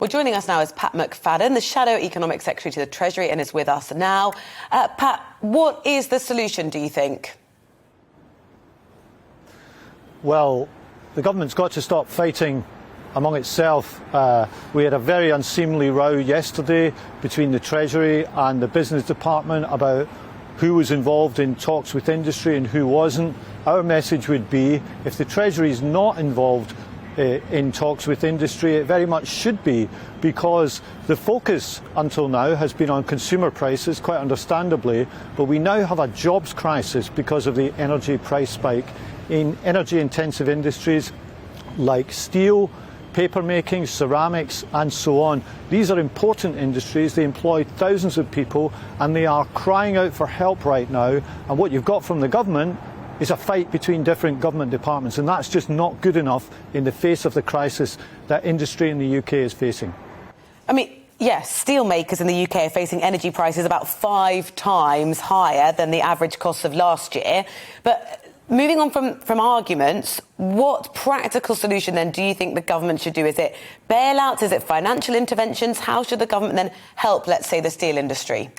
Well, joining us now is Pat McFadden, the Shadow Economic Secretary to the Treasury, and is with us now. Pat, what is the solution, do you think? Well, the government's got to stop fighting among itself. We had a very unseemly row yesterday between the Treasury and the Business Department about who was involved in talks with industry and who wasn't. Our message would be, if the Treasury is not involved in talks with industry, it very much should be, because the focus until now has been on consumer prices, quite understandably, but we now have a jobs crisis because of the energy price spike in energy-intensive industries like steel, papermaking, ceramics and so on. These are important industries. They employ thousands of people and they are crying out for help right now. And what you've got from the government is a fight between different government departments, and that's just not good enough in the face of the crisis that industry in the UK is facing. I mean, yes, steelmakers in the UK are facing energy prices about 5 times higher than the average cost of last year. But moving on from arguments, what practical solution then do you think the government should do? Is it bailouts? Is it financial interventions? How should the government then help, let's say, the steel industry?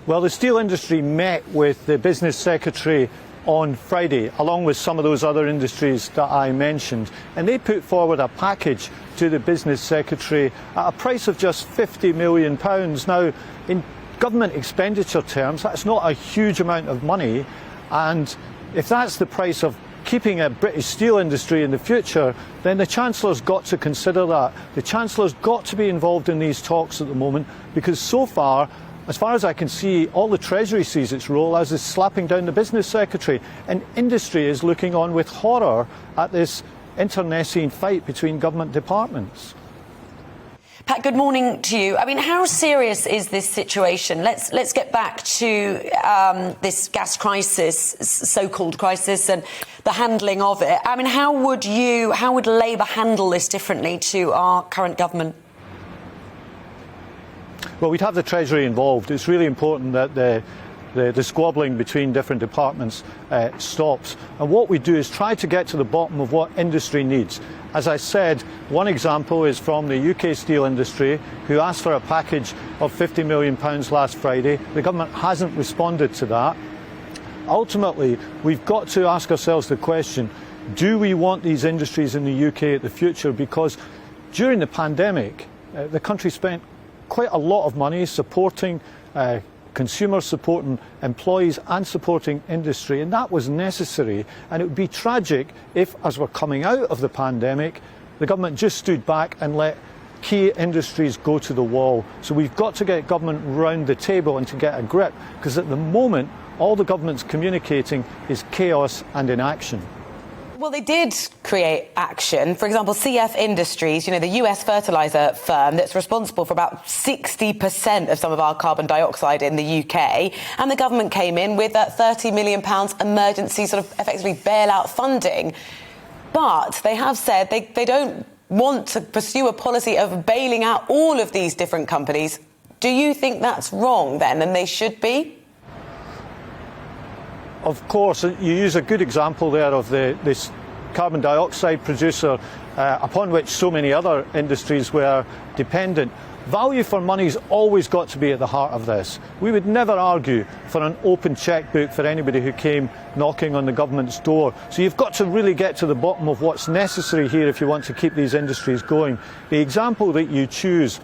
Well, the steel industry met with the Business Secretary on Friday, along with some of those other industries that I mentioned, and they put forward a package to the Business Secretary at a price of just £50 million. Now, in government expenditure terms, that's not a huge amount of money, and if that's the price of keeping a British steel industry in the future, then the Chancellor's got to consider that. The Chancellor's got to be involved in these talks at the moment, because so far, as far as I can see, all the Treasury sees its role as is slapping down the Business Secretary, and industry is looking on with horror at this internecine fight between government departments. Pat, good morning to you. I mean, how serious is this situation? Let's get back to this gas crisis, so-called crisis, and the handling of it. I mean, how would Labour handle this differently to our current government? Well, we'd have the Treasury involved. It's really important that the squabbling between different departments stops. And what we do is try to get to the bottom of what industry needs. As I said, one example is from the UK steel industry, who asked for a package of £50 million last Friday. The government hasn't responded to that. Ultimately, we've got to ask ourselves the question, do we want these industries in the UK at the future? Because during the pandemic, the country spent quite a lot of money supporting consumers, supporting employees and supporting industry, and that was necessary. And it would be tragic if, as we're coming out of the pandemic, the government just stood back and let key industries go to the wall. So we've got to get government round the table and to get a grip, because at the moment all the government's communicating is chaos and inaction. Well, they did create action. For example, CF Industries, you know, the US fertiliser firm that's responsible for about 60% of some of our carbon dioxide in the UK. And the government came in with £30 million emergency sort of effectively bailout funding. But they have said they don't want to pursue a policy of bailing out all of these different companies. Do you think that's wrong then, and they should be? Of course, you use a good example there of this carbon dioxide producer upon which so many other industries were dependent. Value for money's always got to be at the heart of this. We would never argue for an open chequebook for anybody who came knocking on the government's door. So you've got to really get to the bottom of what's necessary here if you want to keep these industries going. The example that you choose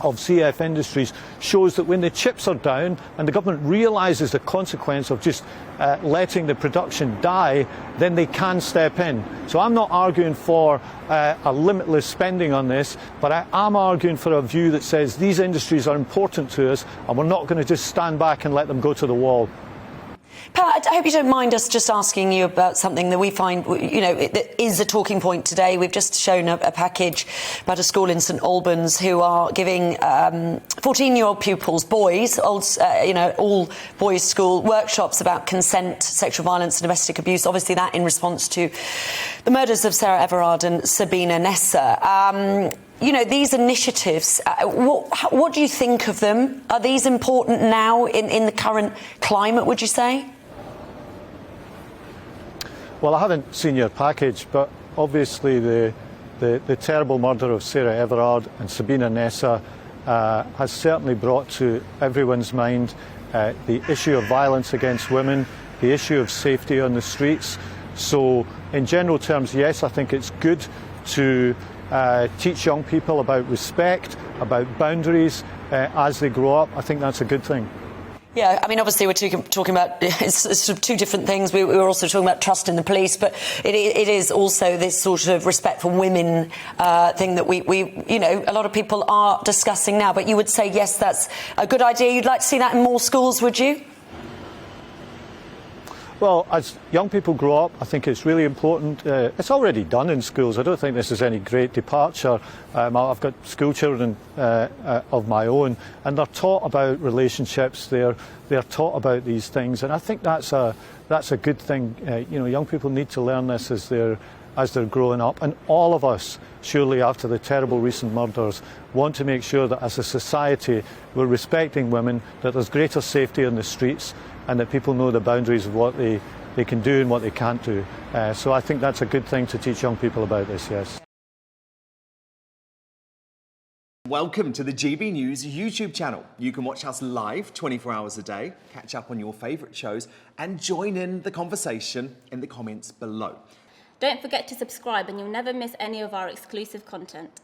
of CF Industries shows that when the chips are down and the government realises the consequence of just letting the production die, then they can step in. So I'm not arguing for a limitless spending on this, but I am arguing for a view that says these industries are important to us and we're not going to just stand back and let them go to the wall. Pat, I hope you don't mind us just asking you about something that we find, you know, is a talking point today. We've just shown a package about a school in St Albans who are giving 14-year-old pupils, boys, all boys school, workshops about consent, sexual violence and domestic abuse. Obviously that in response to the murders of Sarah Everard and Sabina Nessa. You know, these initiatives, what do you think of them? Are these important now in the current climate, would you say? Well, I haven't seen your package, but obviously the the terrible murder of Sarah Everard and Sabina Nessa has certainly brought to everyone's mind the issue of violence against women, the issue of safety on the streets. So in general terms, yes, I think it's good to teach young people about respect, about boundaries as they grow up. I think that's a good thing. Yeah, I mean, obviously we're talking about it's sort of two different things. We were also talking about trust in the police, but it is also this sort of respect for women thing that we you know, a lot of people are discussing now. But you would say, yes, that's a good idea. You'd like to see that in more schools, would you? Well, as young people grow up, I think it's really important. It's already done in schools. I don't think this is any great departure. I've got school children of my own, and they're taught about relationships. They're taught about these things, and I think that's a good thing. You know, young people need to learn this as they're growing up, and all of us, surely after the terrible recent murders, want to make sure that as a society we're respecting women, that there's greater safety on the streets, and that people know the boundaries of what they can do and what they can't do. So I think that's a good thing to teach young people about this, yes. Welcome to the GB News YouTube channel. You can watch us live 24 hours a day, catch up on your favourite shows, and join in the conversation in the comments below. Don't forget to subscribe and you'll never miss any of our exclusive content.